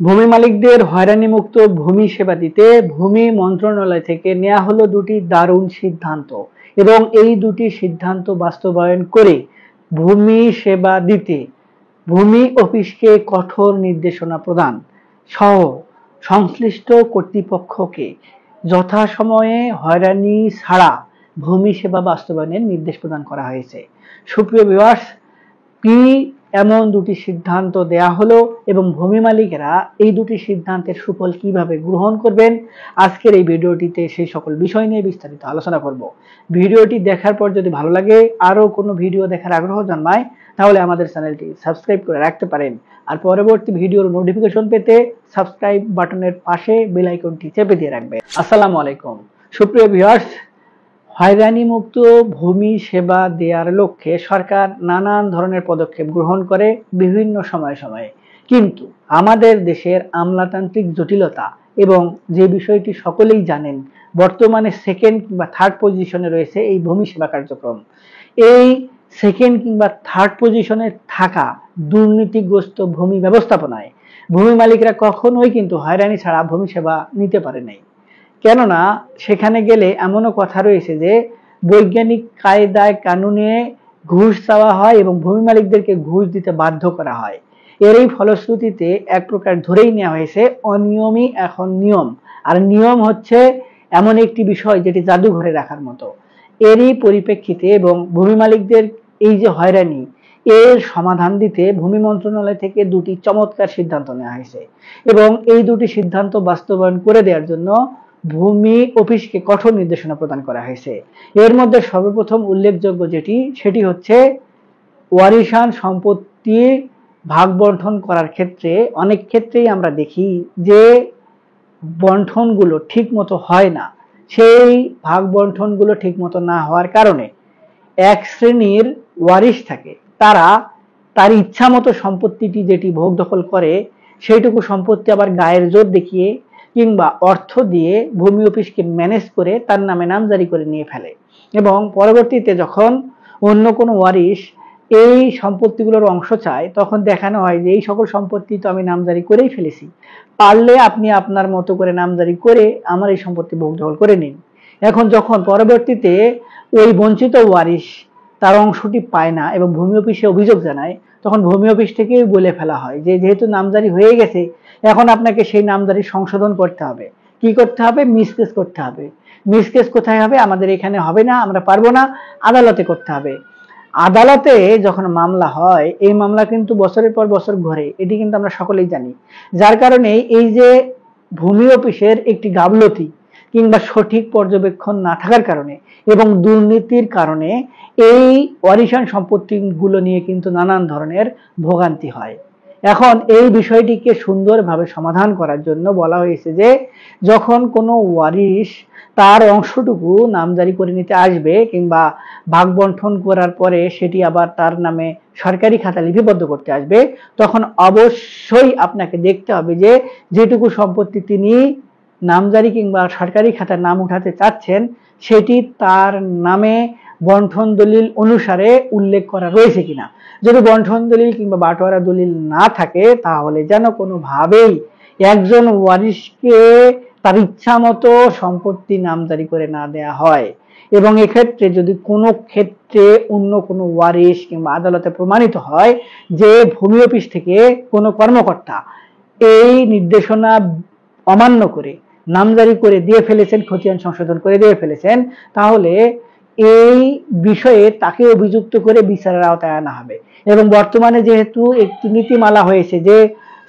ভূমি মালিকদের হয়রানিমুক্ত ভূমি সেবা দিতে ভূমি মন্ত্রণালয় থেকে নেওয়া হলো দুটি দারুণ সিদ্ধান্ত এবং এই দুটি সিদ্ধান্ত বাস্তবায়ন করে ভূমি সেবা দিতে ভূমি অফিসকে কঠোর নির্দেশনা প্রদান সহ সংশ্লিষ্ট কর্তৃপক্ষকে যথাসময়ে হয়রানি ছাড়া ভূমি সেবা বাস্তবায়নের নির্দেশ প্রদান করা হয়েছে। সুপ্রিয় ভিউয়ার্স, কি এমন দুটি সিদ্ধান্ত দেয়া হলো এবং ভূমি মালিকেরা এই দুটি সিদ্ধান্তের সুফল কিভাবে গ্রহণ করবেন, আজকের এই ভিডিওটিতে সেই সকল বিষয় নিয়ে বিস্তারিত আলোচনা করব। ভিডিওটি দেখার পর যদি ভালো লাগে, আরো কোনো ভিডিও দেখার আগ্রহ জন্মায়, তাহলে আমাদের চ্যানেলটি সাবস্ক্রাইব করে রাখতে পারেন। আর পরবর্তী ভিডিওর নোটিফিকেশন পেতে সাবস্ক্রাইব বাটনের পাশে বেল আইকনটি চেপে দিয়ে রাখবেন। আসসালামু আলাইকুম। সুপ্রিয় ভিউয়ার্স, হয়রানিমুক্ত ভূমি সেবা দেওয়ার লক্ষ্যে সরকার নানান ধরনের পদক্ষেপ গ্রহণ করে বিভিন্ন সময়ে, কিন্তু আমাদের দেশের আমলাতান্ত্রিক জটিলতা এবং যে বিষয়টি সকলেই জানেন, বর্তমানে সেকেন্ড কিংবা থার্ড পজিশনে রয়েছে এই ভূমি সেবা কার্যক্রম। এই সেকেন্ড কিংবা থার্ড পজিশনে থাকা দুর্নীতিগ্রস্ত ভূমি ব্যবস্থাপনায় ভূমি মালিকরা কখনোই কিন্তু হয়রানি ছাড়া ভূমি সেবা নিতে পারে নাই। কেননা সেখানে গেলে এমনও কথা রয়েছে যে বৈজ্ঞানিক কায়দায় কানুনে ঘুষ চাওয়া হয় এবং ভূমি মালিকদেরকে ঘুষ দিতে বাধ্য করা হয়। এরই ফলশ্রুতিতে এক প্রকার ধরেই নেওয়া হয়েছে অনিয়মই এখন নিয়ম, আর নিয়ম হচ্ছে এমন একটি বিষয় যেটি জাদুঘরে রাখার মতো। এরই পরিপ্রেক্ষিতে এবং ভূমি মালিকদের এই যে হয়রানি, এর সমাধান দিতে ভূমি মন্ত্রণালয় থেকে দুটি চমৎকার সিদ্ধান্ত নেওয়া হয়েছে এবং এই দুটি সিদ্ধান্ত বাস্তবায়ন করে দেওয়ার জন্য ভূমি অফিসকে কঠোর নির্দেশনা প্রদান করা হয়েছে। এর মধ্যে সর্বপ্রথম উল্লেখযোগ্য সেটি হচ্ছে ওয়ারিশান সম্পত্তি ভাগ বন্টন করার ক্ষেত্রে অনেক ক্ষেত্রেই আমরা দেখি যে বন্টনগুলো ঠিক মতো হয় না। সেই ভাগ বন্টনগুলো ঠিক মতো না হওয়ার কারণে এক শ্রেণীর ওয়ারিশ থাকে, তারা তার ইচ্ছা মতো সম্পত্তিটি যেটি ভোগ দখল করে সেইটুকু সম্পত্তি আবার গায়ের জোর দেখিয়ে কিংবা অর্থ দিয়ে ভূমি অফিসকে ম্যানেজ করে তার নামে নামজারি করে নিয়ে ফেলে এবং পরবর্তীতে যখন অন্য কোনো ওয়ারিশ এই সম্পত্তিগুলোর অংশ চায়, তখন দেখানো হয় যে এই সকল সম্পত্তি তো আমি নামজারি করেই ফেলেছি, পারলে আপনি আপনার মতো করে নামজারি করে আমার এই সম্পত্তি ভোগ দখল করে নিন। এখন যখন পরবর্তীতে ওই বঞ্চিত ওয়ারিশ তার অংশটি পায় না এবং ভূমি অফিসে অভিযোগ জানায়, তখন ভূমি অফিস থেকে বলে ফেলা হয় যে যেহেতু নামজারি হয়ে গেছে, এখন আপনাকে সেই নামজারি সংশোধন করতে হবে। কি করতে হবে? মিসকেস করতে হবে। মিসকেস কোথায় হবে? আমাদের এখানে হবে না, আমরা পারবো না, আদালতে করতে হবে। আদালতে যখন মামলা হয়, এই মামলা কিন্তু বছরের পর বছর ঘোরে, এটি কিন্তু আমরা সকলেই জানি। যার কারণে এই যে ভূমি অফিসের একটি গাফলতি কিংবা সঠিক পর্যবেক্ষণ না থাকার কারণে এবং দুর্নীতির কারণে এই ওয়ারিশান সম্পত্তিগুলো নিয়ে কিন্তু নানান ধরনের ভোগান্তি হয়। এখন এই বিষয়টিকে সুন্দরভাবে সমাধান করার জন্য বলা হয়েছে যে যখন কোনো ওয়ারিশ তার অংশটুকু নামজারি করে নিতে আসবে কিংবা ভাগ বন্টন করার পরে সেটি আবার তার নামে সরকারি খাতা লিপিবদ্ধ করতে আসবে, তখন অবশ্যই আপনাকে দেখতে হবে যে যেটুকু সম্পত্তি তিনি নামজারি কিংবা সরকারি খাতার নাম উঠাতে চাচ্ছেন সেটি তার নামে বন্টন দলিল অনুসারে উল্লেখ করা রয়েছে কিনা। যদি বন্টন দলিল কিংবা বাটোয়ারা দলিল না থাকে, তাহলে যেন কোনোভাবেই একজন ওয়ারিশকে তার ইচ্ছা মতো সম্পত্তি নামজারি করে না দেয়া হয়। এবং এক্ষেত্রে যদি কোনো ক্ষেত্রে অন্য কোনো ওয়ারিশ কিংবা আদালতে প্রমাণিত হয় যে ভূমি অফিস থেকে কোনো কর্মকর্তা এই নির্দেশনা অমান্য করে নামজারি করে দিয়ে ফেলেছেন, খতিয়ান সংশোধন করে দিয়ে ফেলেছেন, তাহলে এই বিষয়ে তাকে অভিযুক্ত করে বিচারের আওতায় আনা হবে। এবং বর্তমানে যেহেতু একটি নীতিমালা হয়েছে যে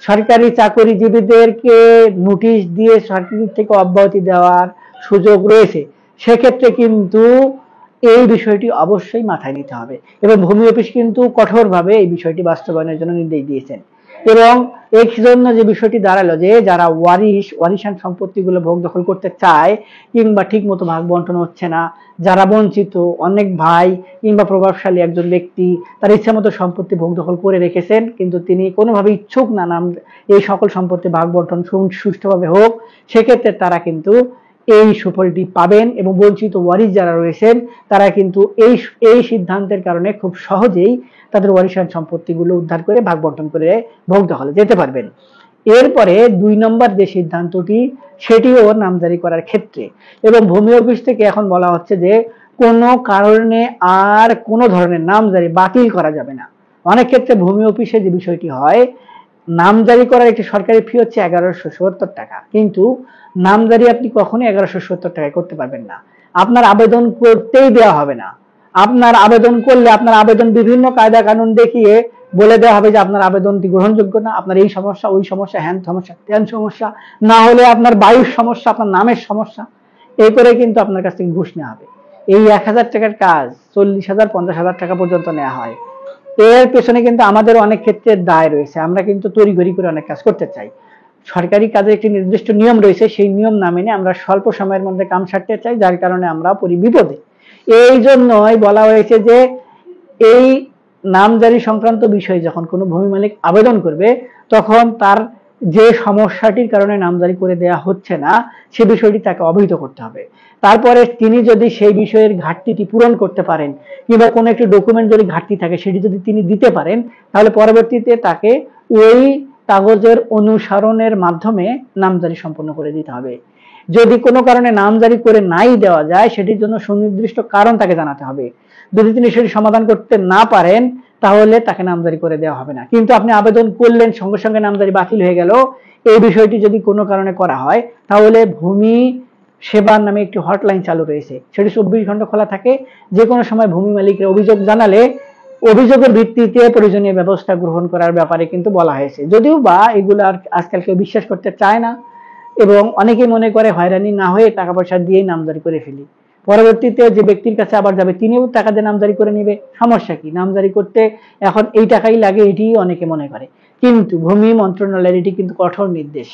সরকারি চাকরিজীবীদেরকে নোটিশ দিয়ে সরকার থেকে অব্যাহতি দেওয়ার সুযোগ রয়েছে, সেক্ষেত্রে কিন্তু এই বিষয়টি অবশ্যই মাথায় নিতে হবে এবং ভূমি অফিস কিন্তু কঠোরভাবে এই বিষয়টি বাস্তবায়নের জন্য নির্দেশ দিয়েছেন। এবং এই জন্য যে বিষয়টি দাঁড়ালো যে যারা ওয়ারিশান সম্পত্তিগুলো ভোগ দখল করতে চায় কিংবা ঠিক মতো ভাগ বন্টন হচ্ছে না, যারা বঞ্চিত, অনেক ভাই কিংবা প্রভাবশালী একজন ব্যক্তি তার ইচ্ছা মতো সম্পত্তি ভোগ দখল করে রেখেছেন, কিন্তু তিনি কোনোভাবে ইচ্ছুক না এই সকল সম্পত্তি ভাগ বন্টন সুষ্ঠুভাবে হোক, সেক্ষেত্রে তারা কিন্তু এই সুফলটি পাবেন এবং বঞ্চিত ওয়ারিশ যারা রয়েছেন তারা কিন্তু এই সিদ্ধান্তের কারণে খুব সহজেই তাদের ওয়ারিশান সম্পত্তিগুলো উদ্ধার করে ভাগ বন্টন করে ভোগ দখলে যেতে পারবেন। এরপরে 2 নম্বর যে সিদ্ধান্তটি, সেটিও নামজারি করার ক্ষেত্রে, এবং ভূমি অফিস থেকে এখন বলা হচ্ছে যে কোনো কারণে আর কোনো ধরনের নামজারি বাতিল করা যাবে না। অনেক ক্ষেত্রে ভূমি অফিসে যে বিষয়টি হয়, নামজারি করার একটি সরকারি ফি হচ্ছে 1170 টাকা, কিন্তু নামজারি আপনি কখনোই 1170 টাকায় করতে পারবেন না। আপনার আবেদন করতেই দেওয়া হবে না। আপনার আবেদন করলে আপনার আবেদন বিভিন্ন কায়দা কানুন দেখিয়ে বলে দেওয়া হবে যে আপনার আবেদনটি গ্রহণযোগ্য না, আপনার এই সমস্যা, ওই সমস্যা, হ্যান সমস্যা, ত্যান সমস্যা, না হলে আপনার বায়ুর সমস্যা, আপনার নামের সমস্যা, এই করে কিন্তু আপনার কাছ থেকে ঘুষ নেওয়া হবে। এই 1000 টাকার কাজ 40,000 50,000 টাকা পর্যন্ত নেওয়া হয়। এর পেছনে কিন্তু আমাদের অনেক ক্ষেত্রে দায় রয়েছে। আমরা কিন্তু তড়িঘড়ি করে অনেক কাজ করতে চাই। সরকারি কাজের একটি নির্দিষ্ট নিয়ম রয়েছে, সেই নিয়ম না মেনে আমরা স্বল্প সময়ের মধ্যে কাম সারতে চাই, যার কারণে আমরা পড়ি বিপদে। এই জন্যই বলা হয়েছে যে এই নামজারি সংক্রান্ত বিষয়ে যখন কোনো ভূমি মালিক আবেদন করবে, তখন তার যে সমস্যাটির কারণে নামজারি করে দেয়া হচ্ছে না, সে বিষয়টি তাকে অবহিত করতে হবে। তারপরে তিনি যদি সেই বিষয়ের ঘাটতিটি পূরণ করতে পারেন, কিংবা কোনো একটি ডকুমেন্ট যদি ঘাটতি থাকে সেটি যদি তিনি দিতে পারেন, তাহলে পরবর্তীতে তাকে ওই কাগজের অনুসরণের মাধ্যমে নামজারি সম্পন্ন করে দিতে হবে। যদি কোনো কারণে নামজারি করে নাই দেওয়া যায়, সেটির জন্য সুনির্দিষ্ট কারণ তাকে জানাতে হবে। যদি তিনি সেটি সমাধান করতে না পারেন, তাহলে তাকে নামজারি করে দেওয়া হবে না। কিন্তু আপনি আবেদন করলেন, সঙ্গে সঙ্গে নামজারি বাতিল হয়ে গেল, এই বিষয়টি যদি কোনো কারণে করা হয়, তাহলে ভূমি সেবার নামে একটি হটলাইন চালু রয়েছে, সেটি 24 ঘন্টা খোলা থাকে। যে কোনো সময় ভূমি মালিকের অভিযোগ জানালে অভিযোগের ভিত্তিতে প্রয়োজনীয় ব্যবস্থা গ্রহণ করার ব্যাপারে কিন্তু বলা হয়েছে। যদিও বা এগুলো আর আজকাল কেউ বিশ্বাস করতে চায় না, এবং অনেকেই মনে করে হয়রানি না হয়ে টাকা পয়সা দিয়েই নামজারি করে ফেলি। পরবর্তীতে যে ব্যক্তির কাছে আবার যাবে, তিনিও টাকা দিয়ে নামজারি করে নেবে। সমস্যা কি? নামজারি করতে এখন এই টাকাই লাগে, এটি অনেকে মনে করে। কিন্তু ভূমি মন্ত্রণালয়ের এটি কিন্তু কঠোর নির্দেশ।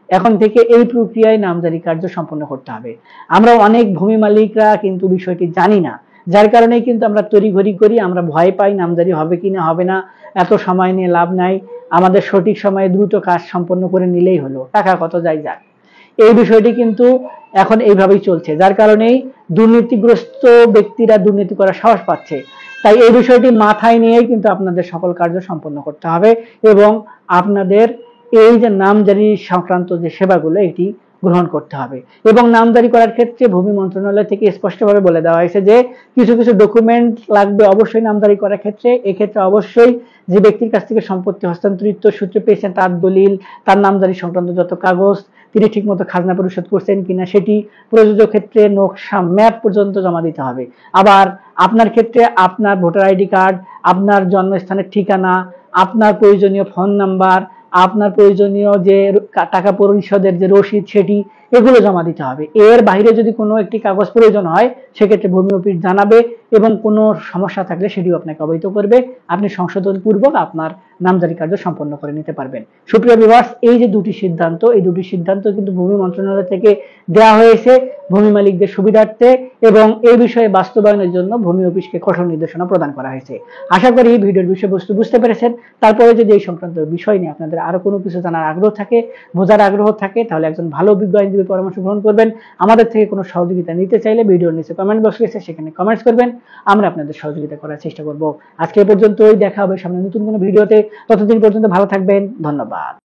এখন থেকে এই প্রক্রিয়ায় নামজারি কার্য সম্পন্ন করতে হবে। আমরা অনেক ভূমি মালিকরা কিন্তু বিষয়টি জানি না, যার কারণেই কিন্তু আমরা তড়িঘড়ি করি, আমরা ভয় পাই নামজারি হবে কি না হবে না, এত সময় নিয়ে লাভ নাই, আমাদের সঠিক সময়ে দ্রুত কাজ সম্পন্ন করে নিলেই হলো, টাকা কত যাই যাক। এই বিষয়টি কিন্তু এখন এইভাবেই চলছে, যার কারণেই দুর্নীতিগ্রস্ত ব্যক্তিরা দুর্নীতি করার সাহস পাচ্ছে। তাই এই বিষয়টি মাথায় নিয়েই কিন্তু আপনাদের সকল কার্য সম্পন্ন করতে হবে, এবং আপনাদের এই যে নামজারি সংক্রান্ত যে সেবাগুলো, এটি গ্রহণ করতে হবে। এবং নামজারি করার ক্ষেত্রে ভূমি মন্ত্রণালয় থেকে স্পষ্টভাবে বলে দেওয়া হয়েছে যে কিছু কিছু ডকুমেন্ট লাগবে অবশ্যই নামজারি করার ক্ষেত্রে। এক্ষেত্রে অবশ্যই যে ব্যক্তির কাছ থেকে সম্পত্তি হস্তান্তরিত সূত্রে পেয়েছেন, তার দলিল, তার নামজারি সংক্রান্ত যত কাগজ, তিনি ঠিকমতো খাজনা পরিশোধ করছেন কিনা সেটি, প্রযোজ্য ক্ষেত্রে নকশা ম্যাপ পর্যন্ত জমা দিতে হবে। আবার আপনার ক্ষেত্রে আপনার ভোটার আইডি কার্ড, আপনার জন্মস্থানের ঠিকানা, আপনার প্রয়োজনীয় ফোন নাম্বার, আপনার প্রয়োজনীয় যে টাকা পরিশোধের যে রসিদ, সেটি এগুলো জমা দিতে হবে। এর বাইরে যদি কোনো একটি কাগজ প্রয়োজন হয়, সেক্ষেত্রে ভূমি অফিস জানাবে, এবং কোনো সমস্যা থাকলে সেটিও আপনাকে অবহিত করবে। আপনি সংশোধন পূর্বক আপনার নামজারি কার্য সম্পন্ন করে নিতে পারবেন। সুপ্রিয় ভিউয়ার্স, এই যে দুটি সিদ্ধান্ত, এই দুটি সিদ্ধান্ত কিন্তু ভূমি মন্ত্রণালয় থেকে দেওয়া হয়েছে ভূমি মালিকদের সুবিধার্থে, এবং এই বিষয়ে বাস্তবায়নের জন্য ভূমি অফিসকে কঠোর নির্দেশনা প্রদান করা হয়েছে। আশা করি এই ভিডিওর বিষয়বস্তু বুঝতে পেরেছেন। তারপরে যদি এই সংক্রান্ত বিষয় নিয়ে আপনাদের আরো কোনো কিছু জানার আগ্রহ থাকে, বোঝার আগ্রহ থাকে, তাহলে একজন ভালো অভিজ্ঞ আইনজীবী পরামর্শ গ্রহণ করবেন। আমাদের থেকে কোনো সহযোগিতা নিতে চাইলে ভিডিওর নিচে কমেন্ট বক্স রয়েছে, সেখানে কমেন্টস করবেন, আমরা আপনাদের সহযোগিতা করার চেষ্টা করব। আজকে এ পর্যন্তই, দেখা হবে সামনে নতুন কোনো ভিডিওতে। ততদিন পর্যন্ত ভালো থাকবেন, ধন্যবাদ।